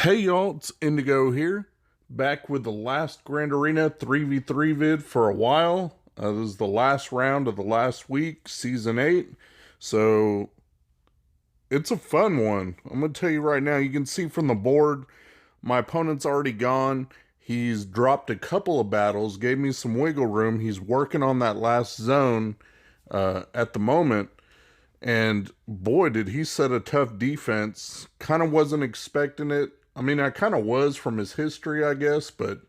Hey y'all, it's Indigo here, back with the last Grand Arena 3v3 vid for a while. This is the last round of the last week, Season 8, so it's a fun one. I'm going to tell you right now, you can see from the board, my opponent's already gone. He's dropped a couple of battles, gave me some wiggle room. He's working on that last zone at the moment. And boy, did he set a tough defense. Kind of wasn't expecting it. I mean, I kind of was from his history, I guess, but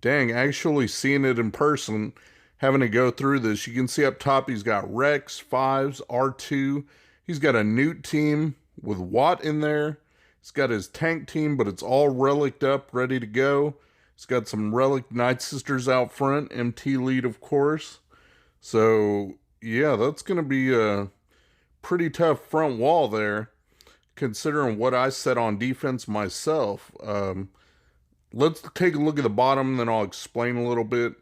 dang, actually seeing it in person, having to go through this, you can see up top he's got Rex, Fives, R2. He's got a Newt team with Watt in there. He's got his tank team, but it's all reliced up, ready to go. He's got some relic Nightsisters out front, MT lead, of course. So, yeah, that's going to be a pretty tough front wall there, considering what I set on defense myself. Let's take a look at the bottom, and then I'll explain a little bit.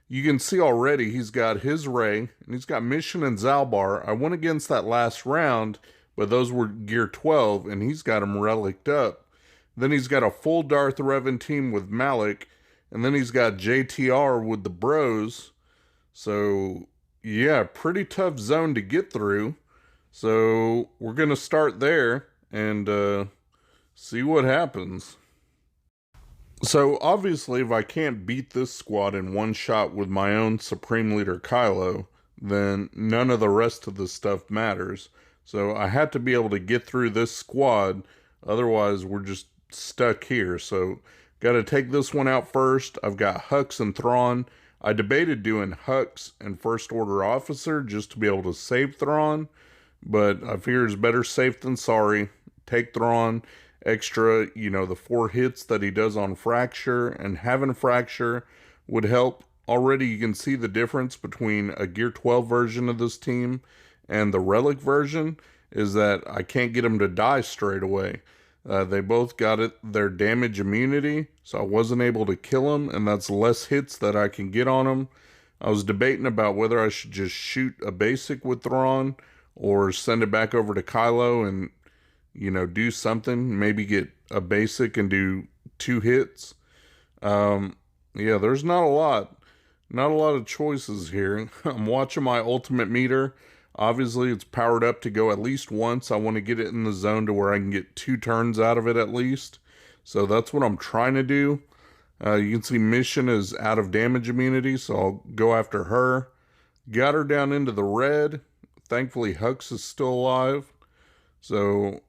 You can see already he's got his Ray, and he's got Mission and Zalbar. I went against that last round, but those were gear 12, and he's got them reliced up. Then he's got a full Darth Revan team with Malik, and then he's got JTR with the bros. So, yeah, pretty tough zone to get through. So we're going to start there and see what happens. So obviously if I can't beat this squad in one shot with my own Supreme Leader Kylo, then none of the rest of the stuff matters. So I had to be able to get through this squad, otherwise we're just stuck here. So got to take this one out first. I've got Hux and Thrawn. I debated doing Hux and First Order Officer just to be able to save Thrawn, but I figure it's better safe than sorry. Take Thrawn, extra, the 4 hits that he does on Fracture, and having Fracture would help. Already you can see the difference between a Gear 12 version of this team and the Relic version is that I can't get them to die straight away. They both got their damage immunity, so I wasn't able to kill them, and that's less hits that I can get on them. I was debating about whether I should just shoot a basic with Thrawn or send it back over to Kylo and, do something. Maybe get a basic and do 2 hits. Yeah, there's not a lot of choices here. I'm watching my ultimate meter. Obviously, it's powered up to go at least once. I want to get it in the zone to where I can get 2 turns out of it at least. So that's what I'm trying to do. You can see Mission is out of damage immunity, so I'll go after her. Got her down into the red. Thankfully, Hux is still alive. So,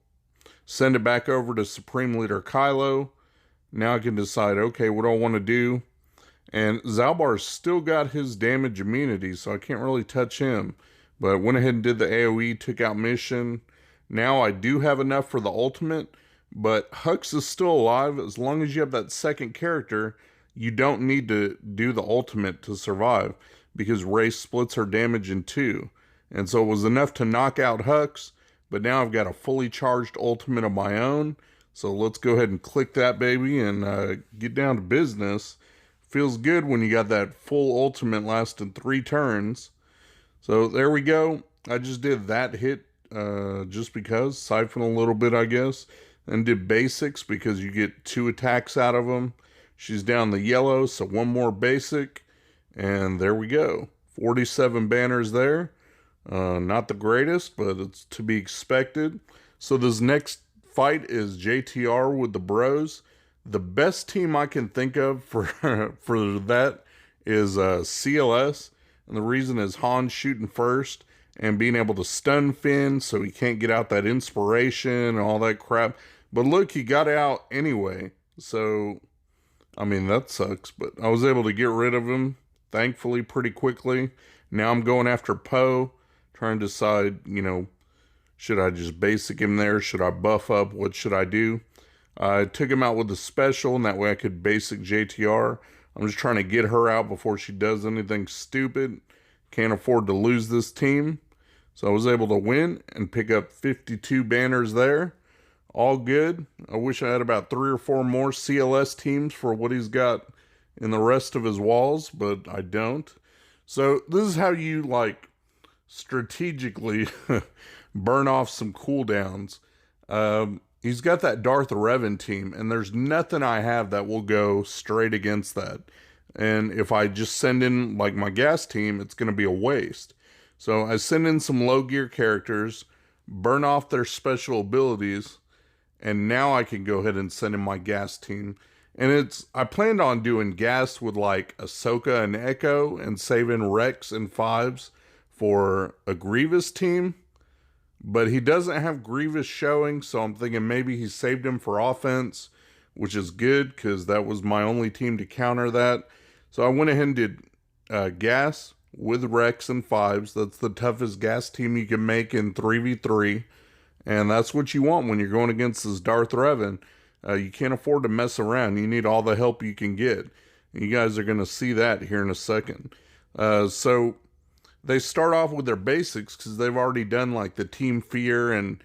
send it back over to Supreme Leader Kylo. Now I can decide, okay, what do I want to do? And Zalbar's still got his damage immunity, so I can't really touch him. But went ahead and did the AoE, took out Mission. Now I do have enough for the ultimate, but Hux is still alive. As long as you have that second character, you don't need to do the ultimate to survive, because Rey splits her damage in 2. And so it was enough to knock out Hux, but now I've got a fully charged ultimate of my own. So let's go ahead and click that baby and get down to business. Feels good when you got that full ultimate lasting 3 turns. So there we go. I just did that hit just because. Siphon a little bit, I guess. And did basics because you get 2 attacks out of them. She's down the yellow, so 1 more basic. And there we go. 47 banners there. Not the greatest, but it's to be expected. So this next fight is JTR with the bros. The best team I can think of for for that is CLS. And the reason is Han shooting first and being able to stun Finn so he can't get out that inspiration and all that crap. But look, he got out anyway. So, I mean, that sucks. But I was able to get rid of him, thankfully, pretty quickly. Now I'm going after Poe. Trying to decide, should I just basic him there? Should I buff up? What should I do? I took him out with a special, and that way I could basic JTR. I'm just trying to get her out before she does anything stupid. Can't afford to lose this team. So I was able to win and pick up 52 banners there. All good. I wish I had about 3 or 4 more CLS teams for what he's got in the rest of his walls, but I don't. So this is how you, strategically burn off some cooldowns. he's got that Darth Revan team, and there's nothing I have that will go straight against that. And if I just send in like my gas team, it's going to be a waste. So I send in some low gear characters, burn off their special abilities, and now I can go ahead and send in my gas team. And I planned on doing gas with like Ahsoka and Echo and saving Rex and Fives for a Grievous team. But he doesn't have Grievous showing, so I'm thinking maybe he saved him for offense, which is good because that was my only team to counter that. So I went ahead and did gas with Rex and Fives. That's the toughest gas team you can make in 3v3. And that's what you want when you're going against this Darth Revan. You can't afford to mess around. You need all the help you can get. And you guys are going to see that here in a second. So they start off with their basics because they've already done like the Team Fear and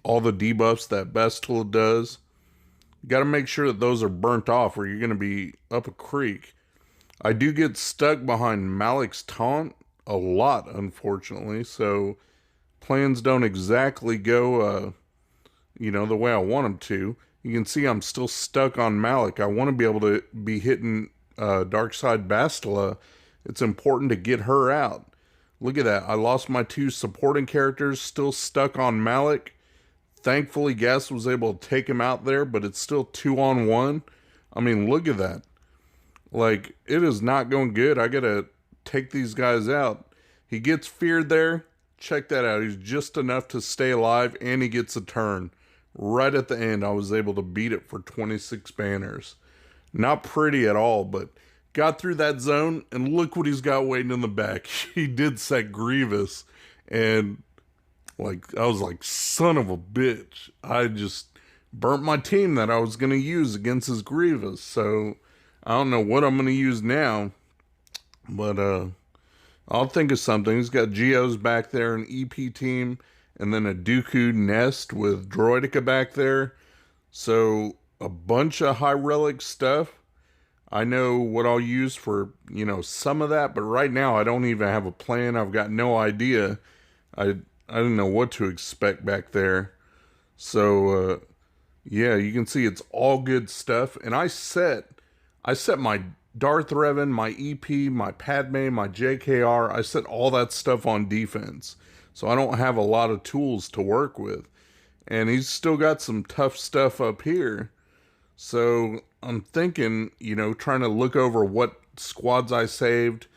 all the debuffs that Bastila does. You got to make sure that those are burnt off or you're going to be up a creek. I do get stuck behind Malik's taunt a lot, unfortunately. So plans don't exactly go, the way I want them to. You can see I'm still stuck on Malik. I want to be able to be hitting Darkside Bastila. It's important to get her out. Look at that. I lost my 2 supporting characters, still stuck on Malik. Thankfully, Gas was able to take him out there, but it's still 2-on-1. I mean, look at that. Like, it is not going good. I got to take these guys out. He gets feared there. Check that out. He's just enough to stay alive, and he gets a turn. Right at the end, I was able to beat it for 26 banners. Not pretty at all, but got through that zone, and look what he's got waiting in the back. He did set Grievous, and I was like, son of a bitch. I just burnt my team that I was going to use against his Grievous. So I don't know what I'm going to use now, but I'll think of something. He's got Geos back there, an EP team, and then a Dooku Nest with Droidica back there. So a bunch of high relic stuff. I know what I'll use for, some of that, but right now I don't even have a plan. I've got no idea. I didn't know what to expect back there. So, yeah, you can see it's all good stuff. And I set my Darth Revan, my EP, my Padme, my JKR. I set all that stuff on defense. So I don't have a lot of tools to work with. And he's still got some tough stuff up here. So I'm thinking, trying to look over what squads I saved,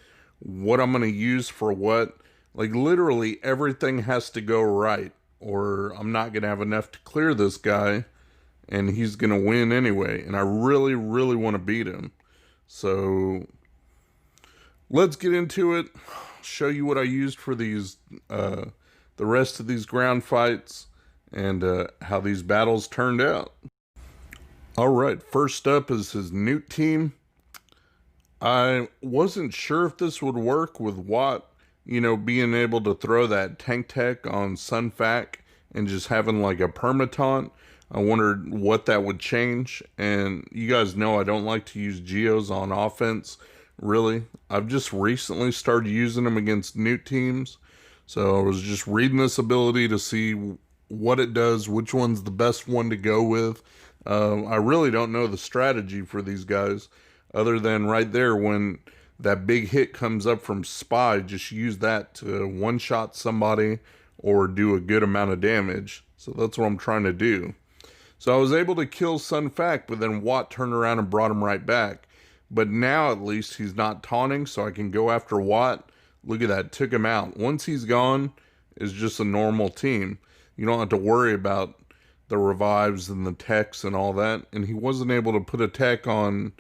what I'm going to use for what. Like, literally everything has to go right, or I'm not going to have enough to clear this guy, and he's going to win anyway. And I really, really want to beat him. So let's get into it. Show you what I used for these, the rest of these ground fights, and how these battles turned out. All right, first up is his Newt team. I wasn't sure if this would work with Watt, being able to throw that tank tech on Sunfac and just having like a permataunt. I wondered what that would change. And you guys know I don't like to use Geos on offense, really. I've just recently started using them against Newt teams. So I was just reading this ability to see what it does, which one's the best one to go with. I really don't know the strategy for these guys, other than right there when that big hit comes up from Spy, just use that to one-shot somebody or do a good amount of damage. So that's what I'm trying to do. So I was able to kill Sunfac, but then Watt turned around and brought him right back. But now at least he's not taunting, so I can go after Watt. Look at that, took him out. Once he's gone, it's just a normal team. You don't have to worry about the revives and the techs and all that. And he wasn't able to put a tech on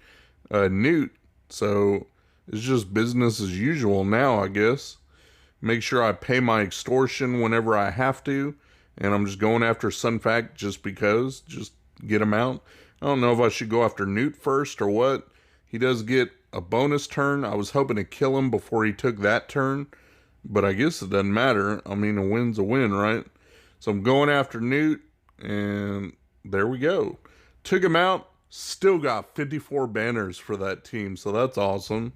Newt, so it's just business as usual now, I guess. Make sure I pay my extortion whenever I have to, and I'm just going after Sunfac just because, just get him out. I don't know if I should go after Newt first or what. He does get a bonus turn. I was hoping to kill him before he took that turn, but I guess it doesn't matter. I mean, a win's a win, right? So I'm going after Newt, and there we go. Took him out. Still got 54 banners for that team, so that's awesome.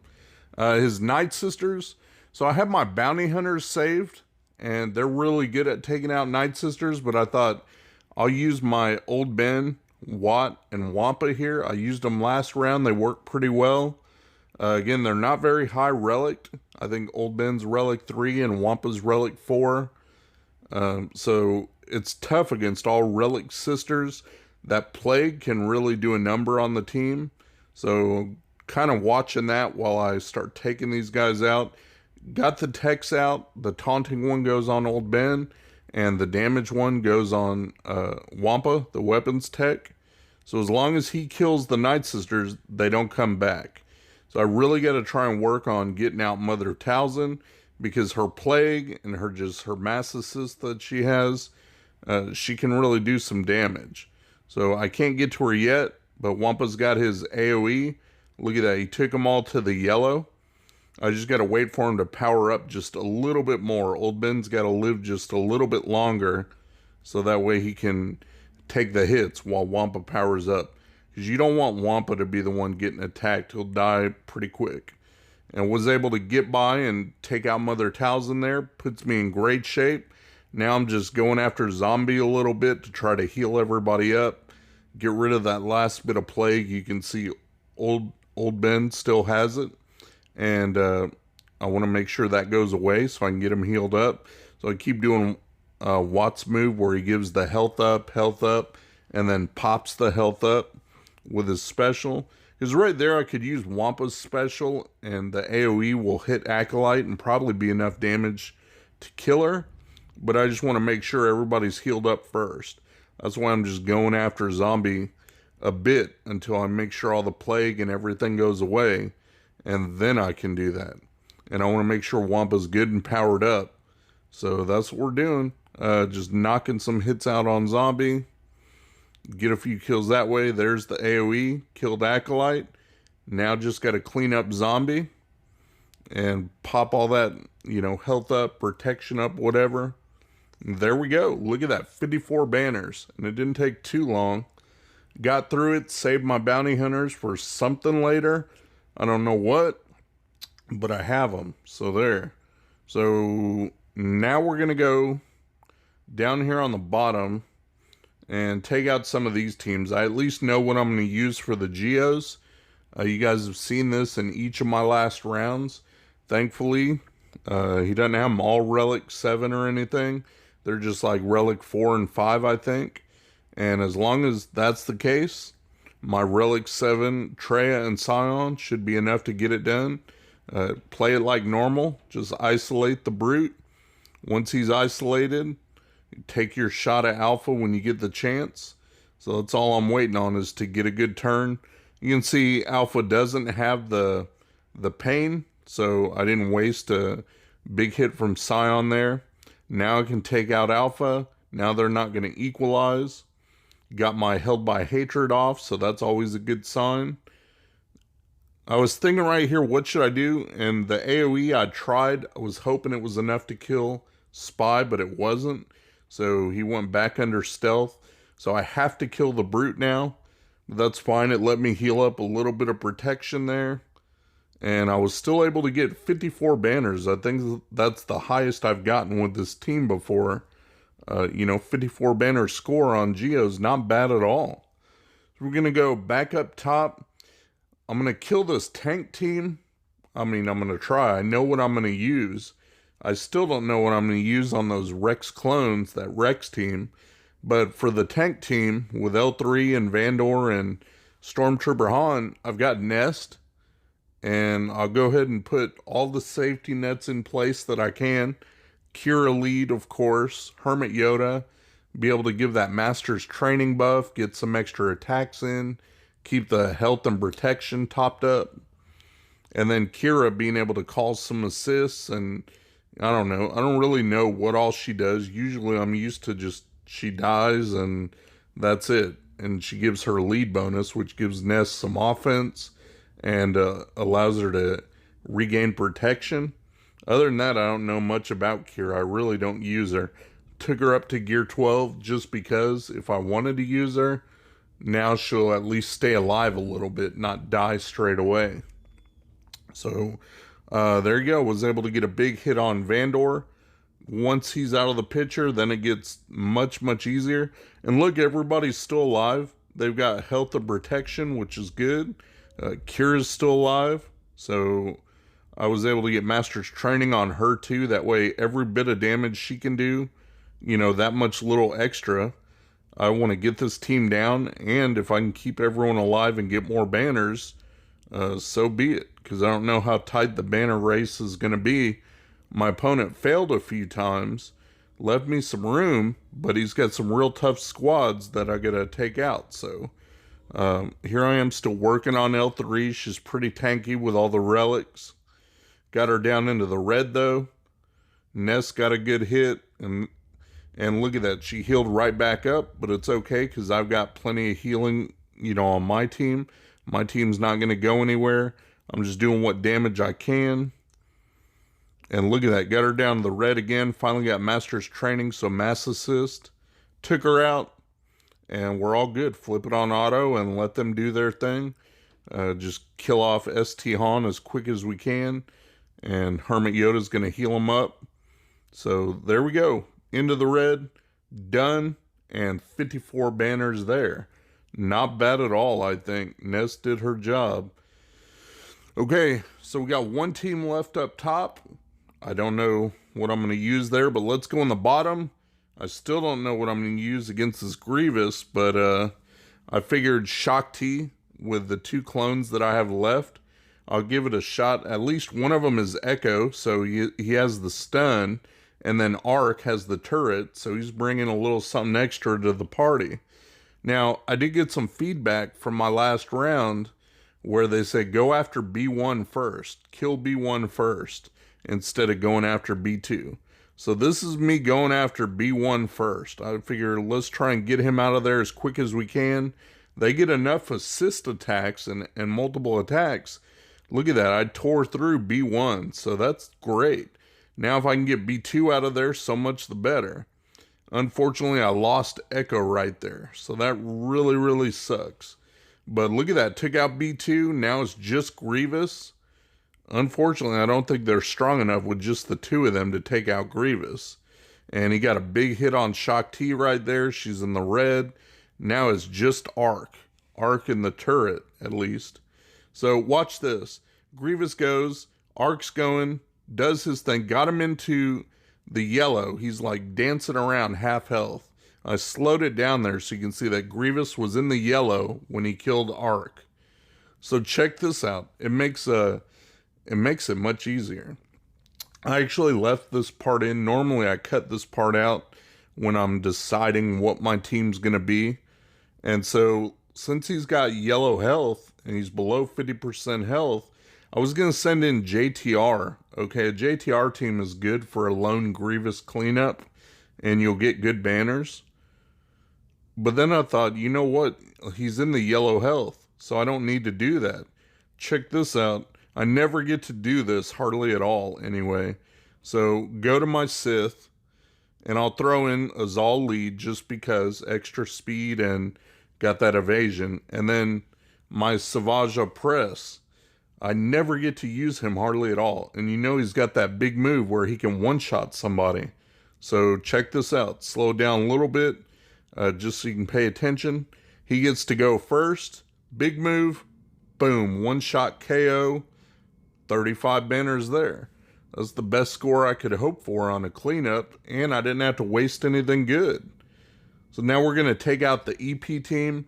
His Nightsisters. So I have my bounty hunters saved, and they're really good at taking out Nightsisters, but I thought I'll use my Old Ben, Watt, and Wampa here. I used them last round. They work pretty well. Again, they're not very high relic. I think Old Ben's relic 3 and Wampa's relic 4. So it's tough against all relic sisters. That plague can really do a number on the team. So kind of watching that while I start taking these guys out. Got the techs out. The taunting one goes on Old Ben, and the damage one goes on Wampa, the weapons tech. So as long as he kills the Nightsisters, they don't come back. So I really got to try and work on getting out Mother Talzin, because her plague and her mass assist that she has, she can really do some damage. So I can't get to her yet, but Wampa's got his AoE. Look at that, he took them all to the yellow. I just got to wait for him to power up just a little bit more. Old Ben's got to live just a little bit longer, so that way he can take the hits while Wampa powers up. Because you don't want Wampa to be the one getting attacked. He'll die pretty quick. And was able to get by and take out Mother Talzin there. Puts me in great shape. Now I'm just going after Zombie a little bit to try to heal everybody up. Get rid of that last bit of plague. You can see Old Ben still has it. And I want to make sure that goes away so I can get him healed up. So I keep doing Watt's move where he gives the health up, and then pops the health up with his special. Because right there I could use Wampa's special, and the AoE will hit Acolyte and probably be enough damage to kill her. But I just want to make sure everybody's healed up first. That's why I'm just going after Zombie a bit until I make sure all the plague and everything goes away. And then I can do that. And I want to make sure Wampa's good and powered up. So that's what we're doing. Just knocking some hits out on Zombie. Get a few kills that way. There's the AoE. Killed Acolyte. Now just got to clean up Zombie. And pop all that, health up, protection up, whatever. And there we go. Look at that. 54 banners. And it didn't take too long. Got through it. Saved my bounty hunters for something later. I don't know what. But I have them. So there. So now we're going to go down here on the bottom and take out some of these teams. I at least know what I'm going to use for the Geos. You guys have seen this in each of my last rounds. Thankfully, he doesn't have them all Relic 7 or anything. They're just like Relic 4 and 5, I think. And as long as that's the case, my Relic 7, Treya and Scion should be enough to get it done. Play it like normal. Just isolate the Brute. Once he's isolated, take your shot at Alpha when you get the chance. So that's all I'm waiting on, is to get a good turn. You can see Alpha doesn't have the pain, so I didn't waste a big hit from Scion there. Now I can take out Alpha. Now they're not going to equalize. Got my Held by Hatred off, so that's always a good sign. I was thinking right here, what should I do? And the AoE I tried, I was hoping it was enough to kill Spy, but it wasn't. So he went back under stealth. So I have to kill the Brute now. But that's fine. It let me heal up a little bit of protection there. And I was still able to get 54 banners. I think that's the highest I've gotten with this team before. 54 banner score on Geo's not bad at all. So we're going to go back up top. I'm going to kill this tank team. I'm going to try. I know what I'm going to use. I still don't know what I'm going to use on those Rex clones, that Rex team. But for the tank team, with L3 and Vandor and Stormtrooper Han, I've got Nest. And I'll go ahead and put all the safety nets in place that I can. Kira lead, of course. Hermit Yoda. Be able to give that Master's Training buff. Get some extra attacks in. Keep the health and protection topped up. And then Kira being able to call some assists. And I don't know. I don't really know what all she does. Usually I'm used to just she dies and that's it. And she gives her lead bonus, which gives Ness some offense. And allows her to regain protection. Other than that, I don't know much about Kira. I really don't use her. Took her up to gear 12 just because if I wanted to use her, now she'll at least stay alive a little bit, not die straight away. So there you go. Was able to get a big hit on Vandor. once he's out of the picture, then it gets much, much easier. And look, everybody's still alive. They've got health and protection, which is good. Kira's still alive. So I was able to get Master's Training on her too. That way, every bit of damage she can do, that much little extra. I want to get this team down. And if I can keep everyone alive and get more banners, so be it. Because I don't know how tight the banner race is going to be. My opponent failed a few times, left me some room, but he's got some real tough squads that I gotta take out. So here I am still working on L3. She's pretty tanky with all the relics. Got her down into the red though. Ness got a good hit, and look at that. She healed right back up, but it's okay because I've got plenty of healing, on my team. My team's not gonna go anywhere. I'm just doing what damage I can. And look at that, got her down to the red again. Finally got Master's Training, so Mass Assist. Took her out, and we're all good. Flip it on auto and let them do their thing. Just kill off ST Han as quick as we can. And Hermit Yoda's going to heal him up. So there we go. Into the red. Done. And 54 banners there. Not bad at all, I think. Ness did her job. Okay, so we got one team left up top. I don't know what I'm going to use there, but let's go on the bottom. I still don't know what I'm going to use against this Grievous, but I figured Shakti with the 2 clones that I have left. I'll give it a shot. At least one of them is Echo, so he has the stun, and then Arc has the turret, so he's bringing a little something extra to the party. Now, I did get some feedback from my last round where they said go after B1 first, kill B1 first, instead of going after B2. So this is me going after B1 first. I figure let's try and get him out of there as quick as we can. They get enough assist attacks and multiple attacks. Look at that. I tore through B1, so that's great. Now if I can get B2 out of there, so much the better. Unfortunately, I lost Echo right there, so that really, really sucks. But look at that. Took out B2. Now it's just Grievous. Unfortunately, I don't think they're strong enough with just the 2 of them to take out Grievous. And he got a big hit on Shakti right there. She's in the red. Now it's just Arc. Arc in the turret, at least. So watch this. Grievous goes. Arc's going. Does his thing. Got him into the yellow. He's like dancing around half health. I slowed it down there so you can see that Grievous was in the yellow when he killed Arc. So check this out. It makes it much easier. I actually left this part in. Normally I cut this part out when I'm deciding what my team's going to be. And so since he's got yellow health and he's below 50% health, I was going to send in JTR. Okay, a JTR team is good for a lone Grievous cleanup and you'll get good banners. But then I thought, you know what? He's in the yellow health, so I don't need to do that. Check this out. I never get to do this, hardly at all, anyway. So, go to my Sith, and I'll throw in a Zal lead just because, extra speed and got that evasion. And then my Savage Press, I never get to use him hardly at all. And he's got that big move where he can one-shot somebody. So, check this out. Slow down a little bit, just so you can pay attention. He gets to go first. Big move. Boom. One-shot KO. 35 banners there. That's the best score I could hope for on a cleanup, and I didn't have to waste anything good. So now we're going to take out the EP team.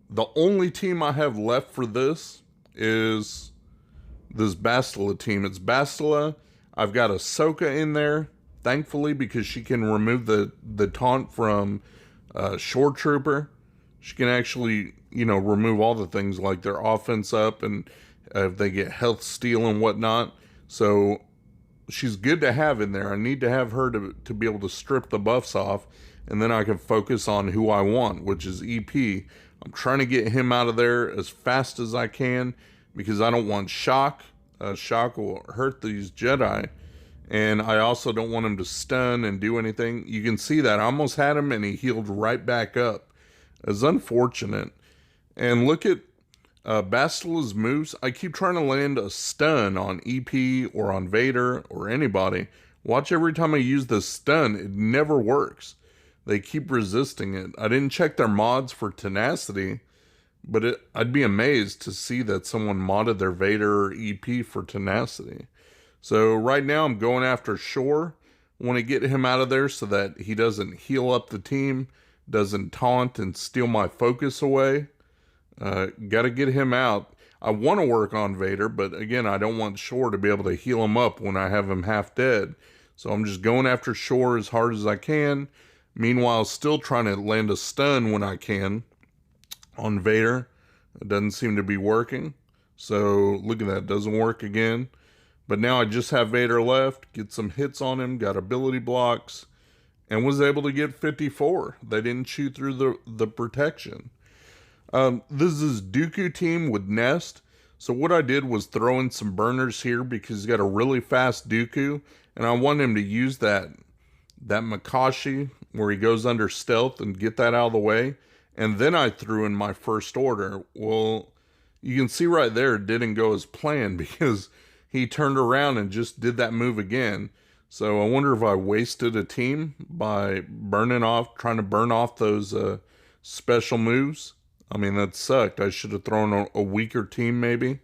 The only team I have left for this is this Bastila team. It's Bastila. I've got Ahsoka in there, thankfully, because she can remove the taunt from Shore Trooper. She can actually, remove all the things like their offense up and if they get health steal and whatnot. So she's good to have in there. I need to have her to be able to strip the buffs off, and then I can focus on who I want, which is EP. I'm trying to get him out of there as fast as I can because I don't want Shock. Shock will hurt these Jedi, and I also don't want him to stun and do anything. You can see that I almost had him and he healed right back up. It's unfortunate. And look at Bastila's moves. I keep trying to land a stun on EP or on Vader or anybody. Watch every time I use the stun, it never works. They keep resisting it. I didn't check their mods for tenacity, but I'd be amazed to see that someone modded their Vader or EP for tenacity. So right now I'm going after Shore. I want to get him out of there so that he doesn't heal up the team, doesn't taunt and steal my focus away. Got to get him out. I want to work on Vader, but again, I don't want Shore to be able to heal him up when I have him half dead. So I'm just going after Shore as hard as I can. Meanwhile, still trying to land a stun when I can on Vader. It doesn't seem to be working. So look at that, doesn't work again. But now I just have Vader left, get some hits on him, got ability blocks, and was able to get 54. They didn't chew through the protection. This is Dooku team with Nest. So what I did was throw in some burners here because he's got a really fast Dooku, and I want him to use that Makashi where he goes under stealth and get that out of the way. And then I threw in my first order. Well, you can see right there it didn't go as planned because he turned around and just did that move again. So I wonder if I wasted a team by trying to burn off those special moves. I mean, that sucked. I should have thrown a weaker team maybe.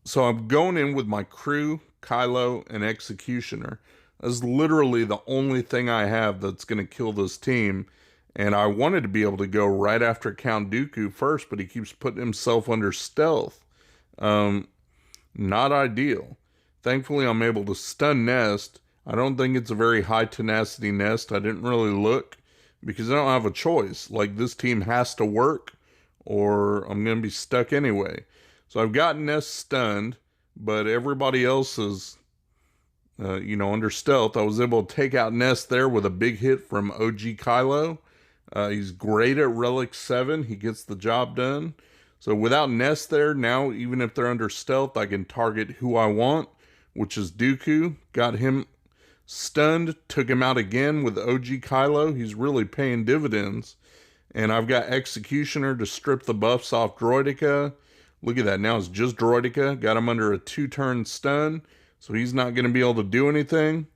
So I'm going in with my crew, Kylo, and Executioner. That's literally the only thing I have that's going to kill this team. And I wanted to be able to go right after Count Dooku first, but he keeps putting himself under stealth. Not ideal. Thankfully, I'm able to stun Nest. I don't think it's a very high tenacity Nest. I didn't really look because I don't have a choice. Like, this team has to work or I'm going to be stuck anyway. So I've got Nest stunned, but everybody else is, under stealth. I was able to take out Nest there with a big hit from OG Kylo. He's great at Relic 7. He gets the job done. So without Nest there, now even if they're under stealth, I can target who I want, which is Dooku. Got him stunned, took him out again with OG Kylo. He's really paying dividends. And I've got Executioner to strip the buffs off Droideka. Look at that. Now it's just Droideka. Got him under a 2-turn stun, so he's not going to be able to do anything.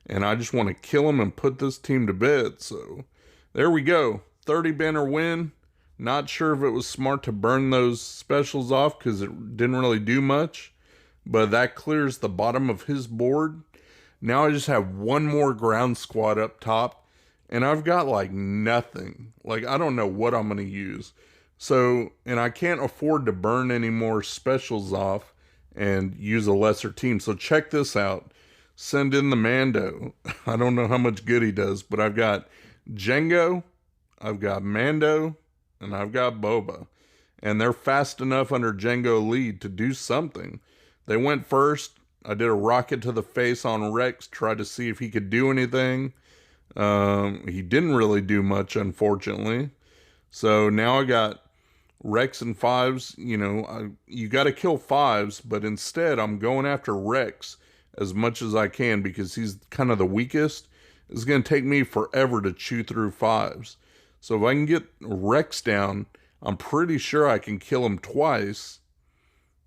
And I just want to kill him and put this team to bed. So there we go. 30 banner win. Not sure if it was smart to burn those specials off because it didn't really do much. But that clears the bottom of his board. Now I just have one more ground squad up top. And I've got like nothing. Like, I don't know what I'm going to use. So, and I can't afford to burn any more specials off and use a lesser team. So check this out. Send in the Mando. I don't know how much good he does, but I've got Jango, I've got Mando, and I've got Boba. And they're fast enough under Jango lead to do something. They went first. I did a rocket to the face on Rex, tried to see if he could do anything. He didn't really do much, unfortunately. So now I got Rex and 5s. You got to kill 5s, but instead I'm going after Rex as much as I can because he's kind of the weakest. It's going to take me forever to chew through 5s. So if I can get Rex down, I'm pretty sure I can kill him twice.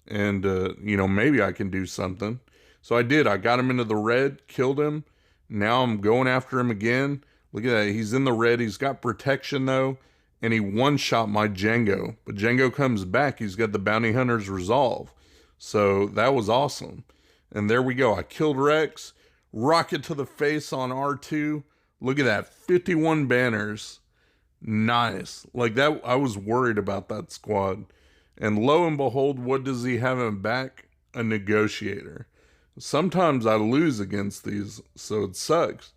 And, maybe I can do something. So I did. I got him into the red, killed him. Now I'm going after him again. Look at that. He's in the red. He's got protection, though. And he one-shot my Jango. But Jango comes back. He's got the Bounty Hunter's Resolve. So that was awesome. And there we go. I killed Rex. Rocket to the face on R2. Look at that. 51 banners. Nice. Like that, I was worried about that squad. And lo and behold, what does he have in back? A negotiator. Sometimes I lose against these, so it sucks.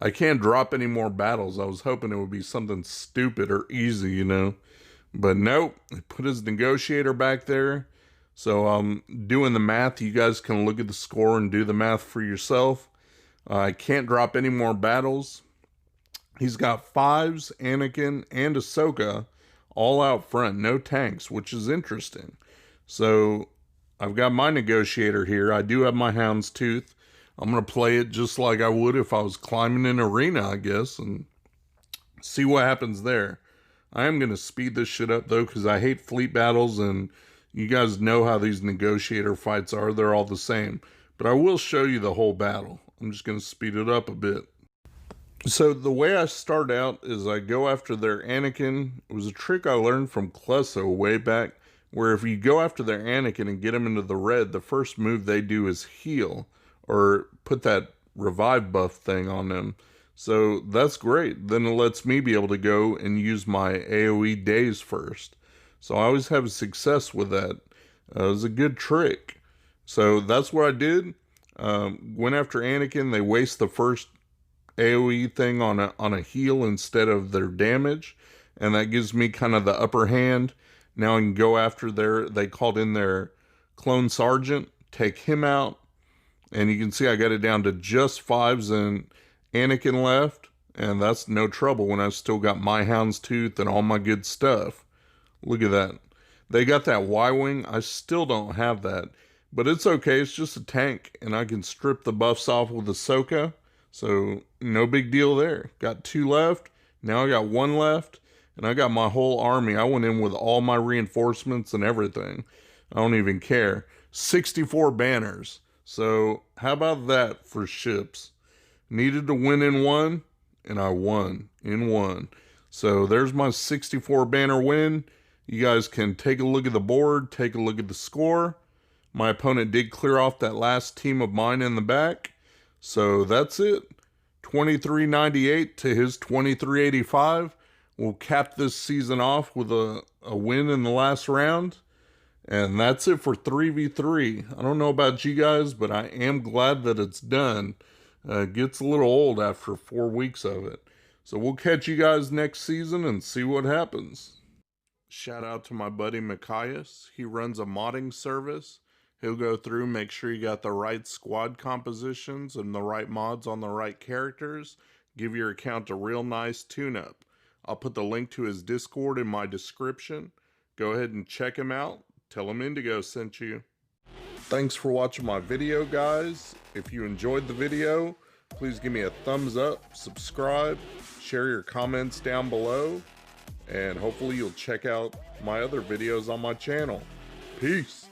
I can't drop any more battles. I was hoping it would be something stupid or easy, But nope. He put his negotiator back there. So I'm doing the math. You guys can look at the score and do the math for yourself. I can't drop any more battles. He's got 5s, Anakin, and Ahsoka all out front. No tanks, which is interesting. So I've got my negotiator here. I do have my Houndstooth. I'm going to play it just like I would if I was climbing an arena, I guess, and see what happens there. I am going to speed this shit up, though, because I hate fleet battles, and you guys know how these negotiator fights are. They're all the same. but I will show you the whole battle. I'm just going to speed it up a bit. So the way I start out is I go after their Anakin. It was a trick I learned from Klesso way back, where if you go after their Anakin and get him into the red, the first move they do is heal, or put that revive buff thing on them. So that's great. Then it lets me be able to go and use my AoE days first. So I always have success with that. It was a good trick. So that's what I did. Went after Anakin. They waste the first AoE thing on a heal instead of their damage, and that gives me kind of the upper hand. Now I can go after they called in their clone sergeant, take him out, and you can see I got it down to just 5s and Anakin left, and that's no trouble when I still got my houndstooth and all my good stuff. Look at that. They got that Y-wing. I still don't have that, but it's okay. It's just a tank, and I can strip the buffs off with Ahsoka, so no big deal there. Got 2 left. Now I got 1 left, and I got my whole army. I went in with all my reinforcements and everything. I don't even care. 64 banners. So how about that for ships? Needed to win in 1, and I won in 1. So there's my 64 banner win. You guys can take a look at the board, take a look at the score. My opponent did clear off that last team of mine in the back. So that's it. 2398 to his 2385. We'll cap this season off with a win in the last round. And that's it for 3v3. I don't know about you guys, but I am glad that it's done. It gets a little old after 4 weeks of it. So we'll catch you guys next season and see what happens. Shout out to my buddy Mikayas. He runs a modding service. He'll go through, make sure you got the right squad compositions and the right mods on the right characters. Give your account a real nice tune-up. I'll put the link to his Discord in my description. Go ahead and check him out. Tell him Indigo sent you. Thanks for watching my video, guys. If you enjoyed the video, please give me a thumbs up, subscribe, share your comments down below, and hopefully you'll check out my other videos on my channel. Peace.